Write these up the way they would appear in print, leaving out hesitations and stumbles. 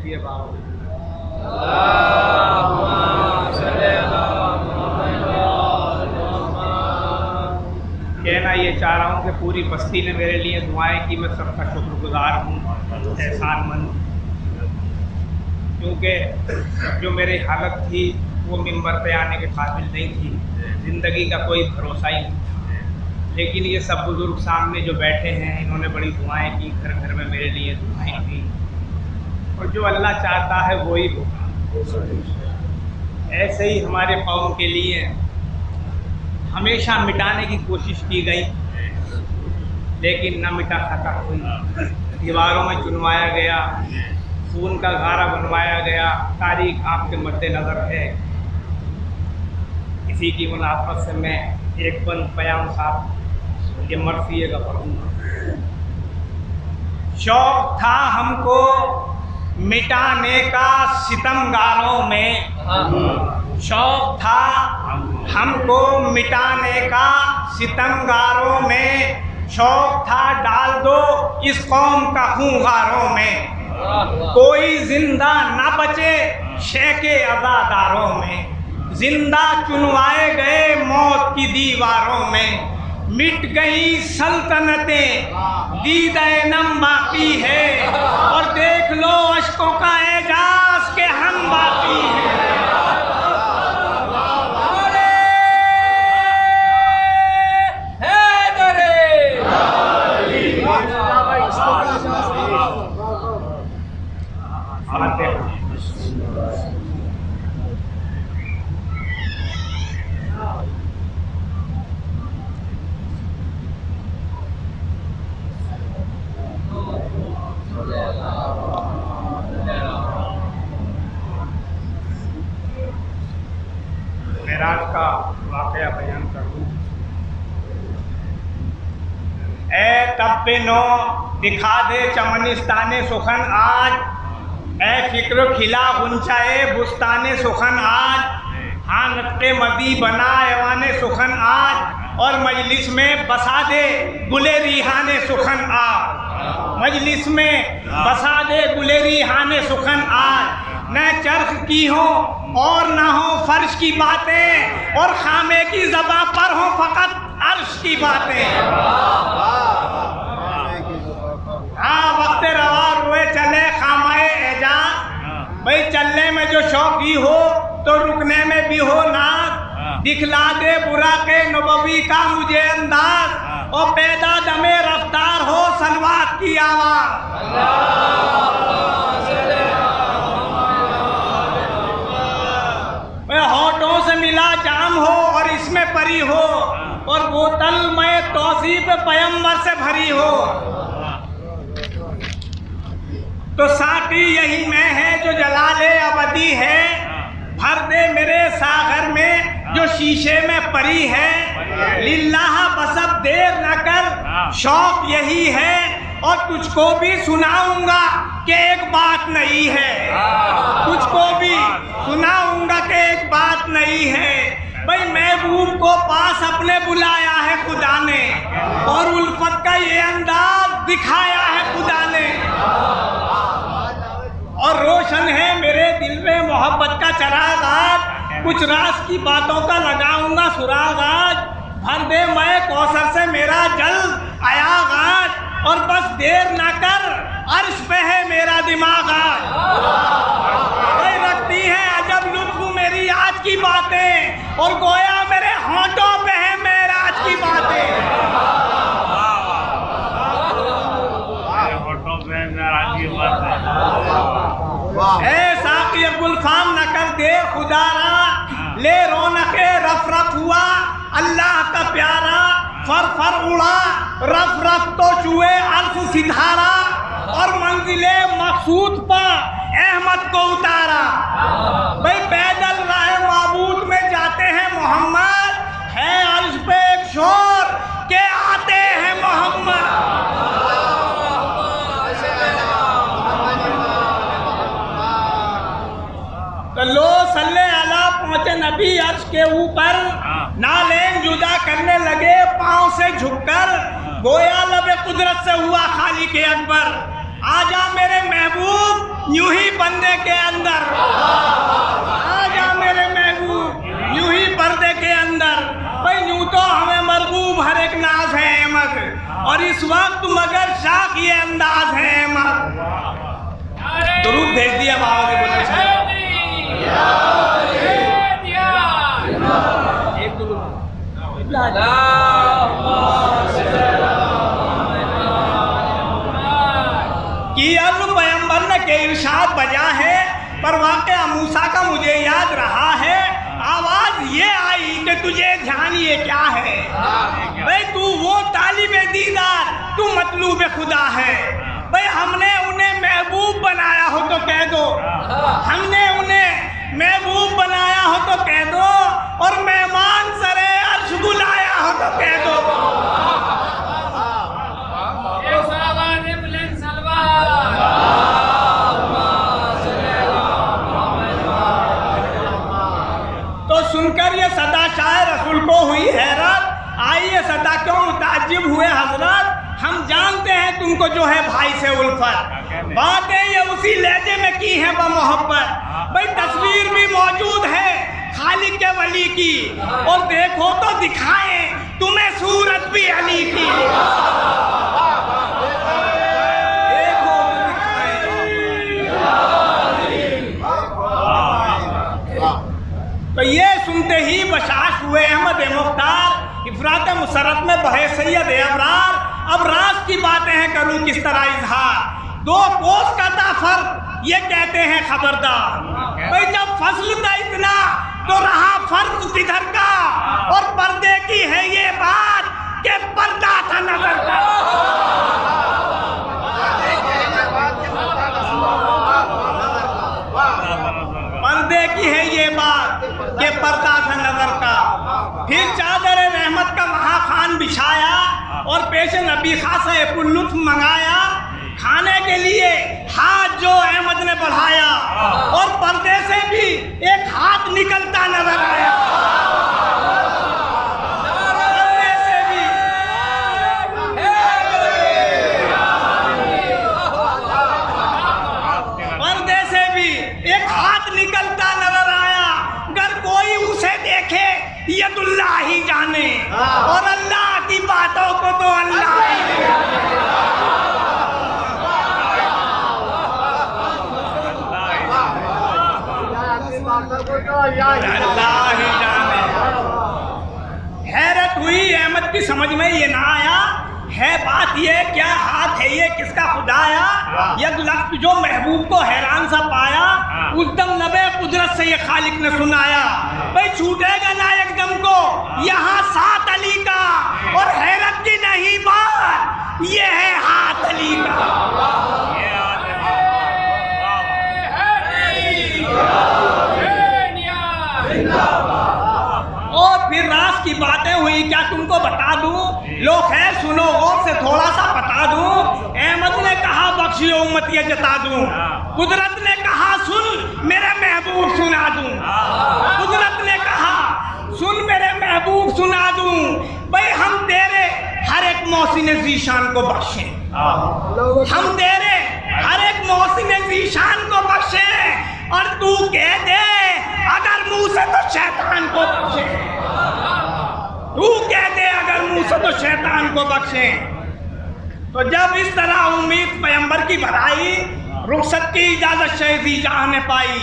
देखिए बाबू। कहना ये चाह रहा हूँ कि पूरी बस्ती ने मेरे लिए दुआएं की, मैं सबका शुक्रगुजार हूँ, एहसानमंद। क्योंकि जो मेरी हालत थी वो मिंबर पे आने के काबिल नहीं थी, ज़िंदगी का कोई भरोसा ही नहीं था। लेकिन ये सब बुज़ुर्ग सामने जो बैठे हैं, इन्होंने बड़ी दुआएं की, घर घर में मेरे लिए दुआएं की, और जो अल्लाह चाहता है वो ही होगा। ऐसे ही हमारे कौम के लिए हमेशा मिटाने की कोशिश की गई, लेकिन न मिटा सका कोई। दीवारों में चुनवाया गया, खून का गारा बनवाया गया। तारीख आपके मद्देनज़र है। इसी की मुनासबत से मैं एक बंद बयान साहब ये मरसिएगा पढ़ूँगा। शौक़ था हमको मिटाने का सितमगारों में, शौक़ था हमको मिटाने का सितमगारों में, शौक़ था डाल दो इस कौम का खूंगारों में, कोई जिंदा ना बचे शेखे अज़ादारों में, जिंदा चुनवाए गए मौत की दीवारों में, मिट गई सल्तनतें दीदाए नम बाकी है, और देख लो अश्कों का एजाज के हम बाकी हैं। मेराज का वाक़या बयान करूँ। ए तब्बे नो दिखा दे चमनिस्ताने सुखन आज, ए फिक्र खिला गुंचाए बुस्ताने सुखन आज, हाँ नक्के मदी बना ऐवाने सुखन आज, और मजलिस में बसा दे गुले रिहाने सुखन आज, मजलिस में बसा दे गुले रिहाने सुखन आज। न चरख की हो और न हो फर्श की बातें, और खामे की ज़बां पर हो फकत अर्श की बातें। हाँ वक्त रवा रुए चले खामाए एजाज, भाई चलने में जो शौकी हो तो रुकने में भी हो नाज, दिखला दे बुरा के नबवी का मुझे अंदाज, और पैदा दमे रफ्तार हो सलवात की आवाज़। होठों से मिला जाम हो और इसमें परी हो, और बोतल में तौसीफ पैगंबर से भरी हो, तो साथी यही मैं है जो जलाले अबदी है, भर दे मेरे सागर में जो शीशे में परी है, लिल्लाह बसब देर न कर शौक यही है, और तुझको भी सुनाऊंगा कि एक बात नहीं है, तुझको भी सुनाऊंगा कि एक बात नहीं है। भाई महबूब को पास अपने बुलाया है खुदा ने, और उल्फत का ये अंदाज दिखाया है खुदा ने, और रोशन है मेरे दिल में मोहब्बत का चराग आज, कुछ राज की बातों का लगाऊंगा सुराग आज, भर दे मैं कौसर से मेरा जल्द आयाग आज, और बस देर ना कर अर्श पे है मेरा दिमाग आज। रखती है अजब लुत्फ मेरी आज की बातें, और गोया मेरे होंठों पे है मेराज की बातें। होठों पे मेराज की बातें। ए साक़ी गुलफाम न कर दे खुदारा, ले रौनके रफ रफ हुआ अल्लाह का प्यारा, फर फर उड़ा रफ रफ तो चुए अर्श सिधारा, और मंजिले मकसूद पर अहमद को उतारा। भाई पैदल राह माबूद में जाते हैं मोहम्मद, है अर्श पे एक शोर के आते हैं मोहम्मद। तो लो सल्ले अला पहुंचे नबी अर्श के ऊपर, नालेन जुदा करने लगे पांव से झुककर, गोया लबे कुदरत से हुआ खाली के अकबर। आजा मेरे महबूब यूं ही बंदे के अंदर, आजा मेरे महबूब यूं ही पर्दे के अंदर। भाई यूं तो हमें मरबूब हर एक नाज है अहमद, और इस वक्त मगर शाख ये अंदाज है अहमद। दुरूद भेज दिया बाबा ने बोला कि अब पैगंबर ने के इरशाद बजा है, पर वाक़या मूसा का मुझे याद रहा है। आवाज ये आई कि तुझे ध्यान ये क्या है? भाई तू वो तालिबे दीदार, तू मतलूब खुदा है। भाई हमने उन्हें महबूब बनाया हो तो कह दो, हमने उन्हें महबूब बनाया हो तो कह दो, और मेहमान सरे अर्श बुलाया हो तो कह दो। तो सुनकर ये सदा शाह रसूल को हुई हैरत, आई ये सदा क्यों मुताज्जिब हुए हजरत? हम जानते हैं तुमको जो है भाई से उल्फत, बातें ये उसी लहजे में की हैं बमोहब्बत। भाई तस्वीर भी मौजूद है खालिक के वली की, और देखो तो दिखाएं तुम्हें सूरत भी अली की। देखो तो ये सुनते ही बशाश हुए अहमद मुख्तार, इफरात मुसरत में बहे सैयद अबरार। अब राज की बातें हैं करूं किस तरह इजहार, दो कोस का था फर्क ये कहते हैं खबरदार। भाई जब फसल था इतना तो रहा फर्क किधर का, और पर्दे की है ये बात कि पर्दा था नजर का। पर्दे की है ये बात कि पर्दा था नजर का। फिर चादर रहमत का महाखान बिछाया, और पेश नबी खासा पुल्लुत्फ मंगाया। खाने के लिए हाथ जो अहमद ने बढ़ाया, और पर्दे से भी एक हाथ निकलता नजर आया। पर्दे से भी एक हाथ निकलता नजर आया। अगर कोई उसे देखे यदुल्लाह ही जाने, और अल्लाह की बातों को तो अल्लाह ही जाने। हैरत हुई अहमद की समझ में ये ना आया, है बात ये क्या हाथ है ये किसका खुदाया? यक लफ्ज़ जो महबूब को हैरान सा पाया, उस दम लबे कुदरत से ये खालिक ने सुनाया। भाई छूटेगा ना एक दम को यहाँ साथ अली का, और हैरत की नहीं बात ये है हाथ अली का। और फिर राज की बातें हुई, क्या तुमको बता दूं? लो खैर सुनो और से थोड़ा सा बता दूं। अहमद ने कहा बख्शियो उम्मत ये जता दूं। कुदरत ने कहा सुन मेरे महबूब सुना दूं। कुदरत ने कहा सुन मेरे महबूब सुना दूं। भाई हम तेरे हर एक मौसिन ज़ीशान को बख्शें, हम तेरे हर एक मौसिन ज़ीशान को बख्शें, और तू कह दे अगर मुंह से तो शैतान को बख्शे, तू कह दे अगर मुंह से तो शैतान को बख्शे। तो जब इस तरह उम्मीद पैगंबर की भराई, रुखसत की इजाजत शहीदी जहां ने पाई।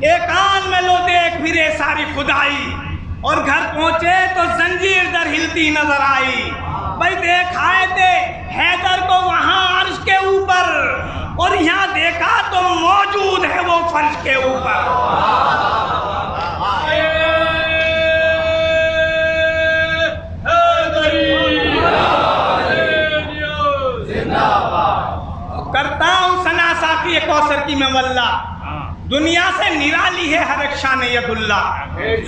एक आन में लो देख फिरे सारी खुदाई, और घर पहुंचे तो जंजीर दर हिलती नजर आई। भाई देखाए थे हैदर को वहां अर्श के ऊपर, और यहाँ देखा तो मौजूद है वो फर्श के ऊपर। करता हूँ सना साकी कौसर की मैं वल्ला, दुनिया से निराली है हर एक शान यदुल्ला।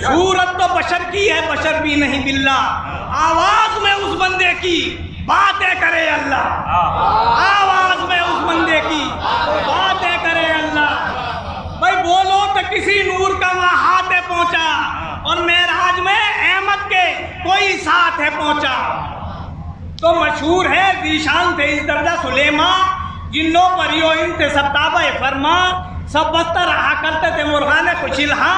सूरत तो बशर की है बशर भी नहीं बिल्ला, आवाज में उस बंदे की बातें करे अल्लाह, आवाज में उस बंदे की बातें करे अल्लाह। भाई बोलो तो किसी नूर का वहाँ हाथ है पहुँचा, और मेराज में अहमद के कोई साथ है पहुँचा। तो मशहूर है ज़ीशान थे इस दर्जा सुलेमा, जिन्नो परियो इनते सब ताबे फरमा सब बस्तर रहा करते थे मुर्गाने खुशिलहा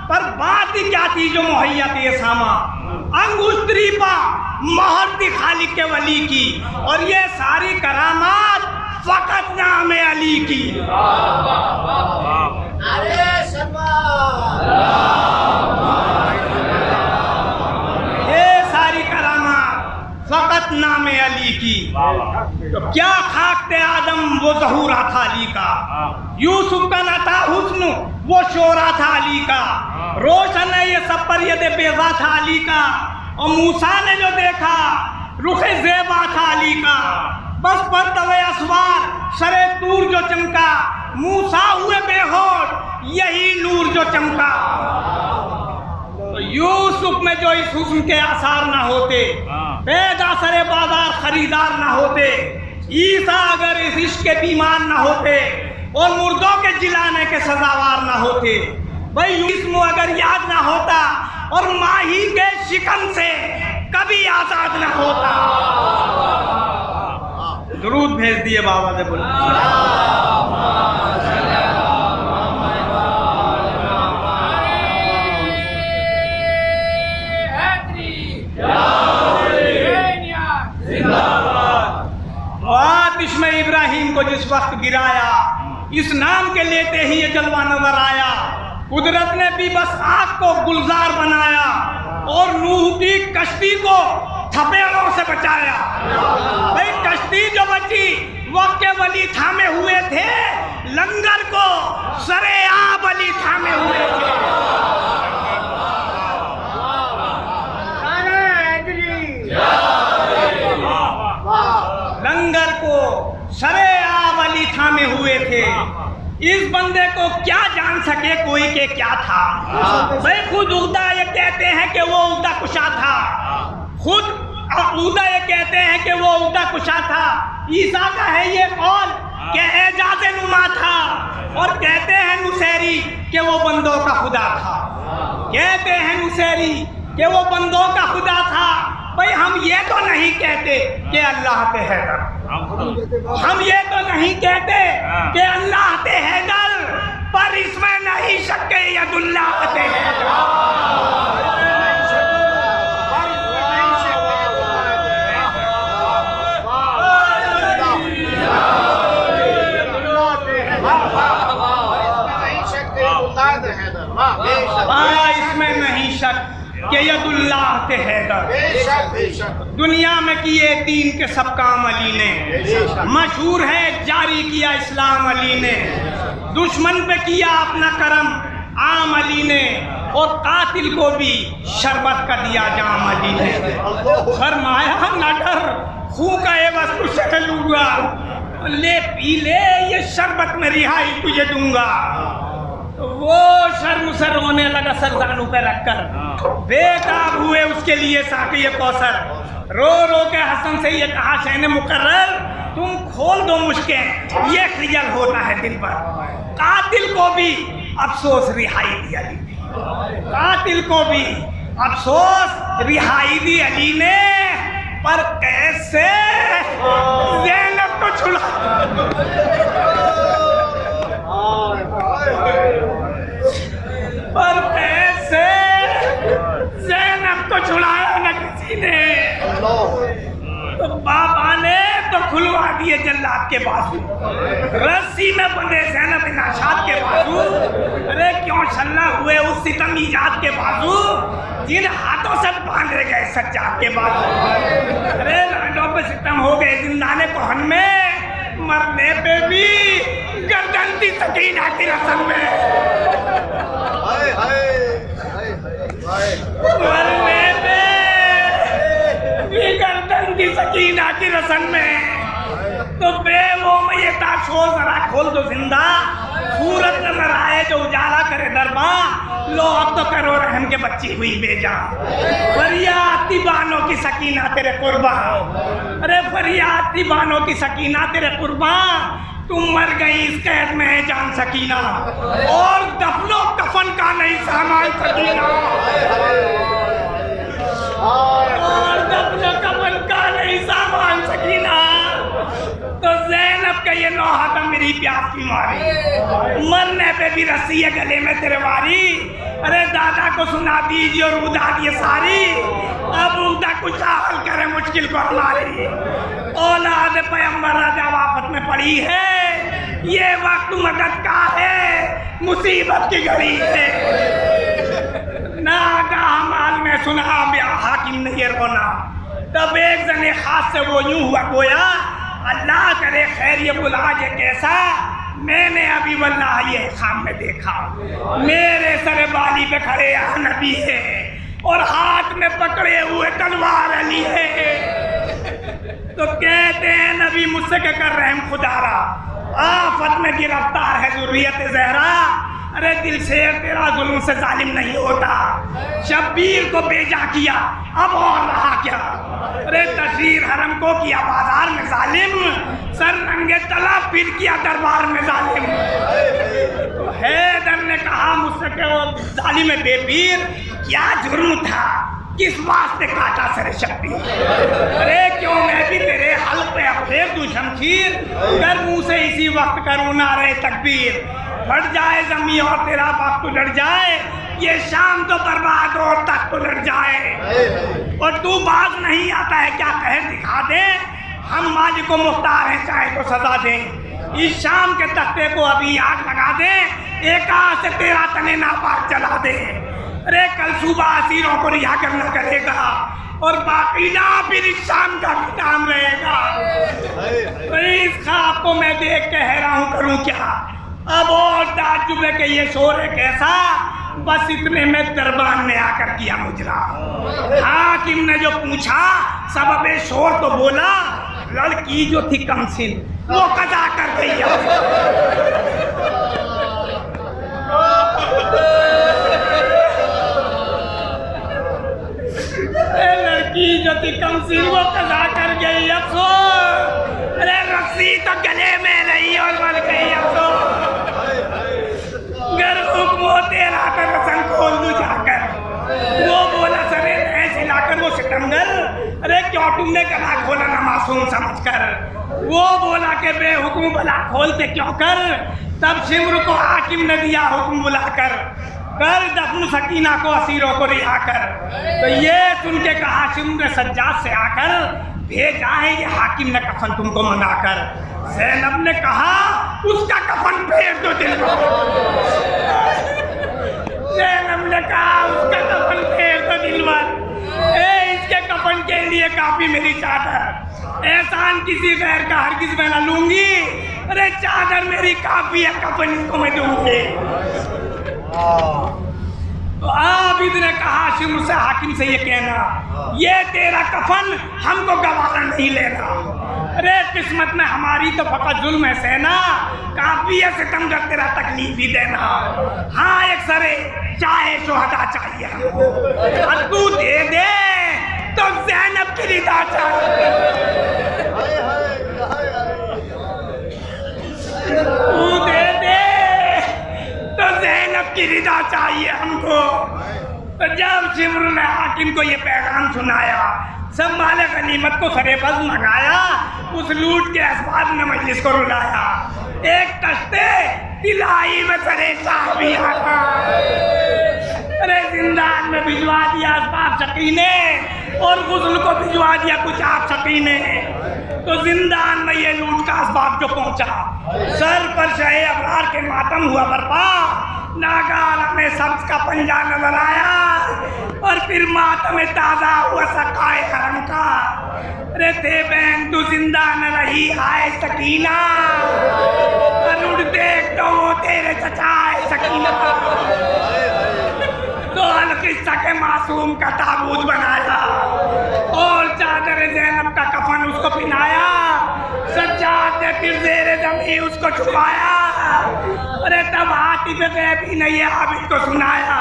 पर बात ही क्या थी जो मुहैया थी सामा अंगुस्त्री पा मोहर थी खालिक के वली की और ये सारी करामात फकत नाम अली की। ये सारी करामात फकत नाम अली की। तो क्या खाकते आदम वो ज़हूरा था अली का, यूसुफ का न था हुस्न वो शोरा था अली का, रोशन है ये सब पर ये बेजा था अली का, और मूसा ने जो देखा रुखे ज़ेबा था अली का, बस पर तवे असवार सरे तूर जो चमका, मूसा हुए बेहोश यही नूर जो चमका। तो यूसुफ में जो इस हुस्न के आसार ना होते, पैदा सरे बाजार खरीदार ना होते, ईसा अगर इस इश्क के बीमार ना होते और मुर्दों के जिलाने के सजावार ना होते, भाई यूसुफ अगर याद ना होता और माही के शिकन से कभी आजाद ना होता। दुरूद भेज दिए बाबा से बोले। आतिश में इब्राहिम को जिस वक्त गिराया, इस नाम के लेते ही ये जलवा नजर आया, कुदरत ने भी बस आग को गुलजार बनाया और नूह की कश्ती को थपेड़ों से बचाया। भाई कश्ती जो बची वक्त के वली थामे हुए थे, लंगर को सरेआम वली थामे हुए थे। लंगर को सरेआम वली थामे हुए थे। इस बंदे को क्या जान सके कोई के क्या था। भाई खुद उदा ये कहते हैं कि वो उदा कुशा था, खुद उदा ये कहते हैं कि वो उदा कुशा था। ईसा का है ये कौल कि एजाज़े नुमा था, और कहते हैं नुसैरी कि वो बंदों का खुदा था। कहते हैं नुसैरी कि वो बंदों का खुदा था। भाई हम ये तो नहीं कहते कि अल्लाह पे हैदर, हम ये तो नहीं कहते कि अल्लाह पे हैदर, पर इसमें नहीं शक के यदुल्लाह पे इसमें नहीं शक कि यदुल्लाह के हैदर। दुनिया में किए दीन के सब काम अली ने, मशहूर है जारी किया इस्लाम अली ने, दुश्मन पे किया अपना करम आम अली ने, और कातिल को भी शरबत का दिया जाम अली ने। फरमाया न डर खूह का एवज तुझसे लूंगा, ले पी ले ये शरबत में रिहाई तुझे दूंगा। वो शर्म से रोने लगा सरदानू पे रखकर, बेताब हुए उसके लिए साक़ी कौसर, रो रो के हसन से ये कहा शहने मुकर्रर तुम खोल दो मुश्किल, ये खिजल होता है दिल पर। कातिल को भी अफसोस रिहाई दी अली ने, कातिल को भी अफसोस रिहाई दी अली ने, पर कैसे ज़ैनब को छुड़ा, पर कैसे ज़ैनब को छुड़ाया न किसी ने। तो बाबा ने तो खुलवा दिए जल्लाद के बाजू, रस्सी में बंधे ज़ैनब बिन आशाद के बाजू। अरे क्यों छल्ला हुए उस सितम ईजाद के बाजू, जिन हाथों से बांधे गए सज्जाद के बाजू। अरे लाडों पे सितम हो गए जिंदाने कोहन में, मरने पे भी गर्दन थी सकीना की रस्म में, मरने पे भी गर्दन थी सकीना की रस्म में। तो बे वो में ये ताशोर जरा खोल दो जिंदा, सूरत नजर आए जो उजाला करे दरबा, लो अब तो करो रहम के बच्ची हुई बेजा। फरियाद दीवानों की सकीना तेरे कुर्बा, अरे फरियाद दीवानों की सकीना तेरे कुर्बा, तुम मर गई इस कैद में जान सकीना, और दफनो कफन का नहीं सामान सकीना, और दफनो कफन का नहीं सामान सकीना। तो ज़ैनब का ये रहा था मेरी प्यास की मारी, मरने पे भी रस्सी है गले में तेरे वारी। अरे दादा को सुना दीजिए और उदा दिए सारी, अब उदा कुछ हल करे मुश्किल को हमारी। औलाद पैगंबर जब आफत में पड़ी है, ये वक्त मदद का है, मुसीबत की घड़ी है। नागाह माल में सुना ब्याह हाकिम ने ये रोना, तब एक जने खास से वो यूं हुआ गोया, अल्लाह करे खैर ये बुला ये कैसा, मैंने अभी वल्लाह ये खाम में देखा, मेरे सर बाली पे खड़े नबी है और हाथ में पकड़े हुए तलवार अली है। तो कहते हैं नबी मुझसे क्या कर रहे हैं खुदारा, आफत में गिरफ्तार है जुर्रियत ज़हरा। अरे दिल से तेरा जुल्म से जालिम नहीं होता, शब्बीर को बेजा किया अब और रहा क्या। अरे तशरीर हरम को किया बाजार में जालिम, सर नंगे तला फिर किया दरबार में जालिम। तो हैदर ने कहा मुझसे कि वो जालिम बेपीर क्या जुर्म था, किस वास्ते काटा सर शब्बीर। अरे क्यों मैं भी तेरे हल पे फेर दूं शमशीर, कर मुंह से इसी वक्त करूँ नारे तकबीर। फट जाए जमी और तेरा वक्त उजड़ जाए, ये शाम तो बर्बाद और तक तो लड़ जाए। और तू बात नहीं आता है क्या कहर दिखा दे, हम मालिक को मुख्तार हैं चाहे तो सजा दे। इस शाम के तख्ते को अभी आग लगा दे, एक आग से तेरा तने नापाक जला दे। अरे कल सुबह असीरों को रिहा करना करेगा और बाकी ना फिर इस शाम का भी काम रहेगा। तो इस ख्वाब को मैं देख के हैरान करूं क्या, अब और ताज्जुब है कि ये शोर है कैसा। बस इतने में दरबान ने आकर किया मुजरा, हाकिम ने जो पूछा सबबे शोर तो बोला, लड़की जो थी कमसिन वो कजा कर गई। लड़की जो थी कमसिन वो कजा कर गई अफसोस। अरे रस्सी तो गले में रही और मर गई अफसोस। घर हुक्म तेरा कर रसन खोल दूं जाकर, वो बोला सरे ऐसे लाकर वो सितमगर, अरे क्यों तुमने गला खोला ना मासूम समझकर। वो बोला कि बेहुक्म भला खोलते क्यों कर, तब शिमर को हाकिम ने दिया हुक्म बुलाकर, कर दफन सकीना को असीरों को रिहा कर। तो ये सुन के कहा शिमर सज्जाद से आकर, भेजा है ये हाकिम ने कफन तुमको मनाकर। ज़ैनब ने कहा उसका कफन फेर दो दिल को। ज़ैनब ने कहा उसका कफन फेर दो दिलवर, इसके कफन के लिए काफी मेरी चादर, एहसान किसी गैर का हरगिज मैं न लूंगी। अरे चादर मेरी काफी है, कफन इसको मैं दूंगी। तो आबिद ने कहा शिमर से हाकिम से ये कहना, ये तेरा कफन हमको गवारा नहीं लेना। अरे किस्मत में हमारी तो फकत जुल्म है सहना, काफी है सितमगर तेरा तकलीफ ही देना। हाँ एक सरे चाहे शोहदा चाहिए हमको, और तू दे दे तो ज़ैनब की रिदा चाहिए। तू दे दे तो ज़ैनब की रिदा चाहिए हमको। तो जब शिमर ने हाकिम को ये पैगाम सुनाया, सब माले गनीमत को सरेबज मंगाया, उस लूट के असबाब ने मजलिस को रुलाया। एक कश्ते तिलाई में सरे शाह भी आया, अरे जिंदान में भिजवा दिया असबाब शकीने और गुस्ल को भिजवा दिया कुछ आप शकीने। तो जिंदान में ये लूट का असबाब जो पहुंचा, सर पर शहे अबरार के मातम हुआ बर्पा, नागाला में सब्ज का पंजा नजर आया और फिर मातम ताजा हुआ सकाए हरम का। अरे थे बहन तू जिंदा न रही आए सकीना, अरुण देख तो वो तेरे चचाए सकीना। तो अलकिस्सा के मासूम का ताबूत बनाया और चादर ज़ैनब का कफन उसको पिनाया, सज्जाद ने फिर ज़ेरे ज़मीन उसको छुपाया। अरे तब हाथी पे गैबी ने ये आबिद को सुनाया,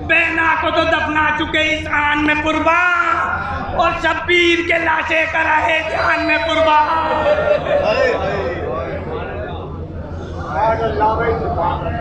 बेना को तो दफना चुके इस आन में कुर्बान और शब्बीर के लाशे का रहे जान में कुर्बान।